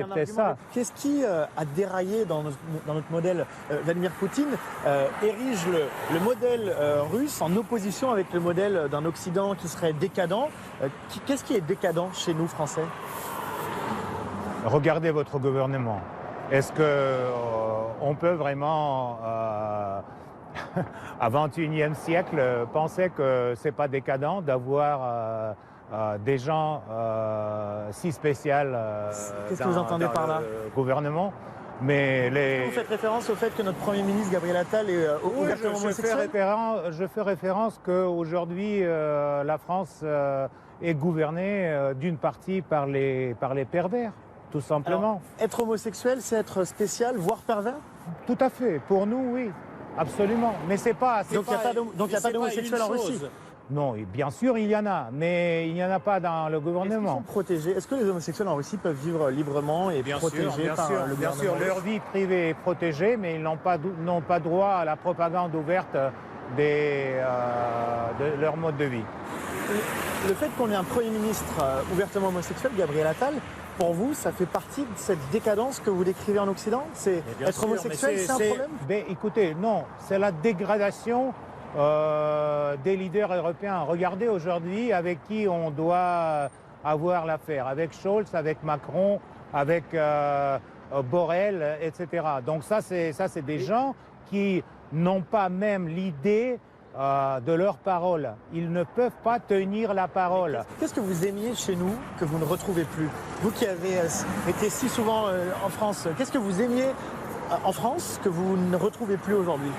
C'était ça. Qu'est-ce qui a déraillé dans notre modèle? Vladimir Poutine érige le modèle russe en opposition avec le modèle d'un Occident qui serait décadent. Qu'est-ce qui est décadent chez nous, Français? Regardez votre gouvernement. Est-ce qu'on peut vraiment, à 21e siècle, penser que ce n'est pas décadent d'avoir des gens si spéciaux Qu'est-ce que vous entendez par là? Gouvernement? Mais Vous faites référence au fait que notre Premier ministre, Gabriel Attal, est ouvertement homosexuel? Je fais référence qu'aujourd'hui, la France est gouvernée d'une partie par les pervers, tout simplement. Alors, être homosexuel, c'est être spécial, voire pervers? Tout à fait. Pour nous, oui. Absolument. Mais c'est pas... Donc il n'y a pas d'homosexuels en Russie? Non, et bien sûr, il y en a, mais il n'y en a pas dans le gouvernement. Est-ce qu'ils sont protégés? Est-ce que les homosexuels en Russie peuvent vivre librement et protégés par le gouvernement? Bien sûr, leur vie privée est protégée, mais ils n'ont pas droit à la propagande ouverte de leur mode de vie. Le fait qu'on ait un Premier ministre ouvertement homosexuel, Gabriel Attal, pour vous, ça fait partie de cette décadence que vous décrivez en Occident? C'est être homosexuel, c'est un problème? Ben, écoutez, non, c'est la dégradation des leaders européens. Regardez aujourd'hui avec qui on doit avoir l'affaire, avec Scholz, avec Macron, avec Borrell, etc. Donc ça, c'est des gens qui n'ont pas même l'idée de leur parole. Ils ne peuvent pas tenir la parole. Qu'est-ce que vous aimiez chez nous que vous ne retrouvez plus? Vous qui avez été si souvent en France, qu'est-ce que vous aimiez en France que vous ne retrouvez plus aujourd'hui?